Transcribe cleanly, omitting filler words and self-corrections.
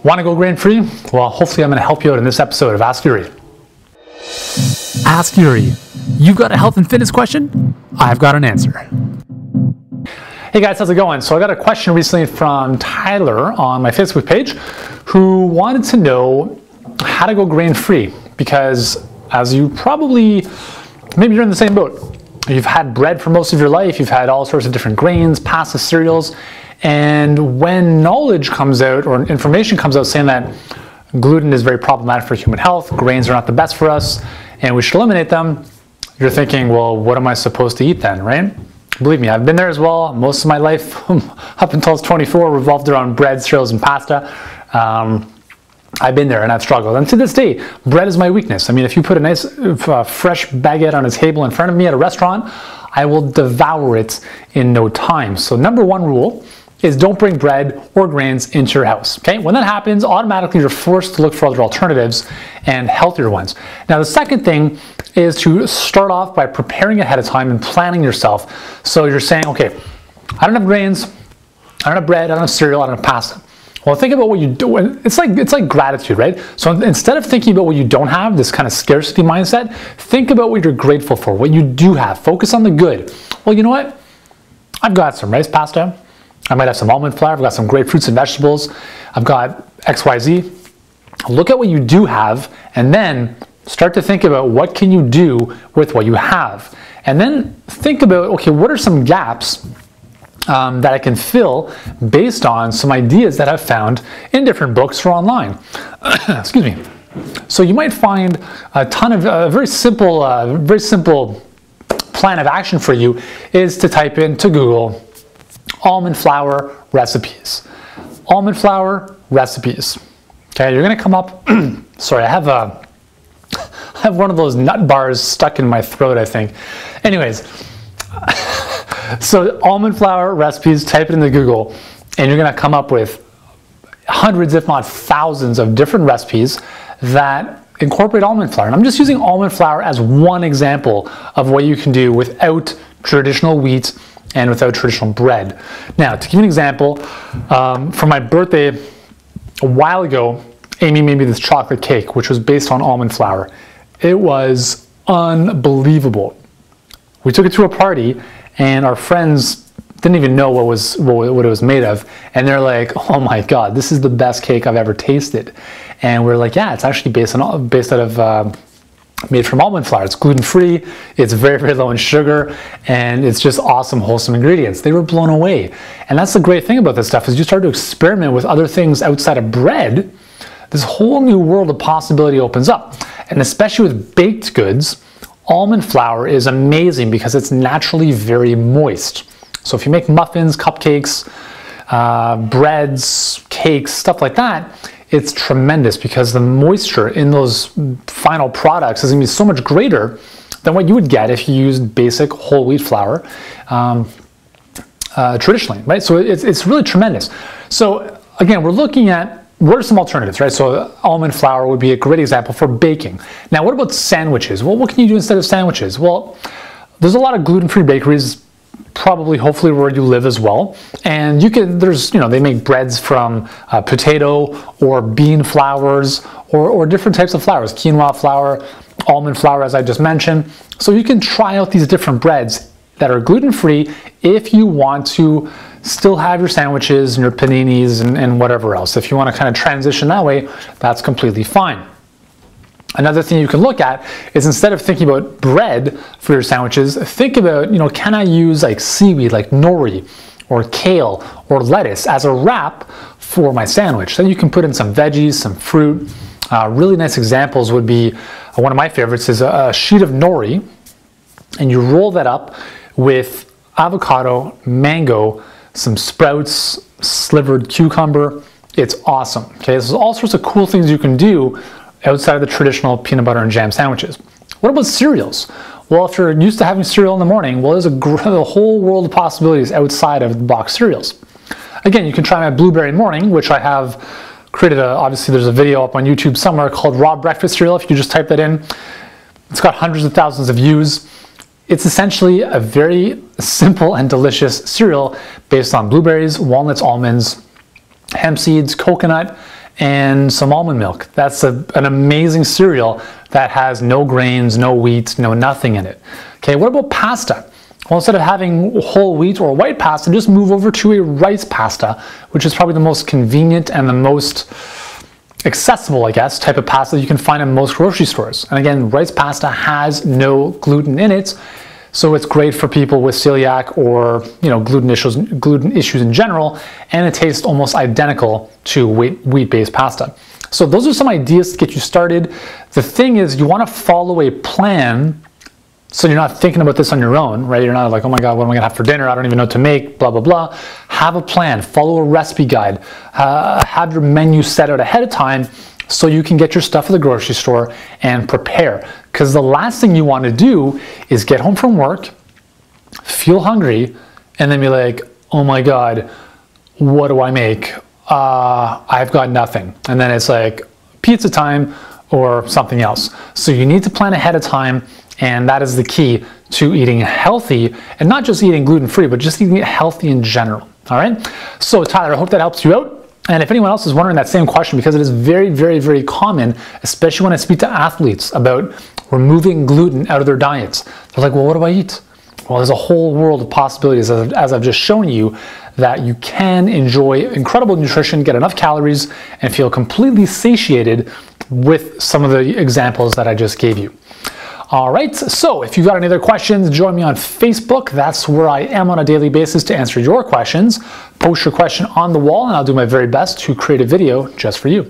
Want to go grain-free? Well, hopefully I'm going to help you out in this episode of Ask Yuri. Ask Yuri. You've got a health and fitness question? I've got an answer. Hey guys, how's it going? So I got a question recently from Tyler on my Facebook page who wanted to know how to go grain-free, because as you probably, maybe you're in the same boat. You've had bread for most of your life, you've had all sorts of different grains, pasta, cereals, and when knowledge comes out or information comes out saying that gluten is very problematic for human health, grains are not the best for us, and we should eliminate them, you're thinking, well, what am I supposed to eat then, right? Believe me, I've been there as well. Most of my life, up until I was 24, revolved around bread, cereals, and pasta. I've been there and I've struggled. And to this day, bread is my weakness. I mean, if you put a nice fresh baguette on a table in front of me at a restaurant, I will devour it in no time. So number one rule is don't bring bread or grains into your house. Okay? When that happens, automatically you're forced to look for other alternatives and healthier ones. Now, the second thing is to start off by preparing ahead of time and planning yourself. So you're saying, okay, I don't have grains, I don't have bread, I don't have cereal, I don't have pasta. Well, think about what you do. It's like gratitude, right? So instead of thinking about what you don't have, this kind of scarcity mindset, think about what you're grateful for, what you do have. Focus on the good. Well, you know what? I've got some rice pasta. I might have some almond flour. I've got some great fruits and vegetables. I've got XYZ. Look at what you do have, and then start to think about what can you do with what you have. And then think about, okay, what are some gaps that I can fill based on some ideas that I've found in different books or online. Excuse me. So you might find a ton of very simple plan of action for you is to type into Google almond flour recipes. Almond flour recipes. Okay, you're going to come up. Sorry, I have one of those nut bars stuck in my throat, I think. Anyways, so almond flour recipes, type it into Google, and you're going to come up with hundreds, if not thousands, of different recipes that incorporate almond flour. And I'm just using almond flour as one example of what you can do without traditional wheat and without traditional bread. Now, to give you an example, for my birthday a while ago, Amy made me this chocolate cake, which was based on almond flour. It was unbelievable. We took it to a party, and our friends didn't even know what it was made of, and they're like, "Oh my God, this is the best cake I've ever tasted." And we're like, "Yeah, it's actually made from almond flour. It's gluten-free. It's very, very low in sugar, and it's just awesome, wholesome ingredients." They were blown away, and that's the great thing about this stuff is you start to experiment with other things outside of bread. This whole new world of possibility opens up, and especially with baked goods. Almond flour is amazing because it's naturally very moist. So if you make muffins, cupcakes, breads, cakes, stuff like that, it's tremendous because the moisture in those final products is going to be so much greater than what you would get if you used basic whole wheat flour traditionally, right? So it's really tremendous. So again, we're looking at what are some alternatives, right? So almond flour would be a great example for baking. Now, what about sandwiches? Well, what can you do instead of sandwiches? Well, there's a lot of gluten-free bakeries, probably, hopefully, where you live as well. And they make breads from potato or bean flours or different types of flours, quinoa flour, almond flour, as I just mentioned. So you can try out these different breads that are gluten-free if you want to still have your sandwiches and your paninis and whatever else. If you want to kind of transition that way, that's completely fine. Another thing you can look at is instead of thinking about bread for your sandwiches, think about, can I use like seaweed, like nori or kale or lettuce as a wrap for my sandwich? Then you can put in some veggies, some fruit. Really nice examples would be, one of my favorites is a sheet of nori, and you roll that up with avocado, mango, some sprouts, slivered cucumber. It's awesome. Okay, there's all sorts of cool things you can do outside of the traditional peanut butter and jam sandwiches. What about cereals? Well, if you're used to having cereal in the morning, well, there's a whole world of possibilities outside of box cereals. Again, you can try my blueberry morning, which I have created obviously there's a video up on YouTube somewhere called Raw Breakfast Cereal. If you just type that in, it's got hundreds of thousands of views. It's essentially a very simple and delicious cereal based on blueberries, walnuts, almonds, hemp seeds, coconut, and some almond milk. That's an amazing cereal that has no grains, no wheat, no nothing in it. Okay, what about pasta? Well, instead of having whole wheat or white pasta, just move over to a rice pasta, which is probably the most convenient and the most accessible, I guess, type of pasta you can find in most grocery stores. And again, rice pasta has no gluten in it, so it's great for people with celiac or gluten issues in general, and it tastes almost identical to wheat-based pasta. So those are some ideas to get you started. The thing is, you want to follow a plan so you're not thinking about this on your own, right? You're not like, oh my God, what am I gonna have for dinner? I don't even know what to make, blah, blah, blah. Have a plan, follow a recipe guide, have your menu set out ahead of time so you can get your stuff at the grocery store and prepare. Because the last thing you wanna do is get home from work, feel hungry, and then be like, oh my God, what do I make? I've got nothing. And then it's like pizza time or something else. So you need to plan ahead of time, and that is the key to eating healthy, and not just eating gluten-free, but just eating healthy in general, all right? So Tyler, I hope that helps you out. And if anyone else is wondering that same question, because it is very, very, very common, especially when I speak to athletes about removing gluten out of their diets. They're like, well, what do I eat? Well, there's a whole world of possibilities, as I've just shown you, that you can enjoy incredible nutrition, get enough calories, and feel completely satiated with some of the examples that I just gave you. All right, so if you've got any other questions, join me on Facebook. That's where I am on a daily basis to answer your questions. Post your question on the wall, and I'll do my very best to create a video just for you.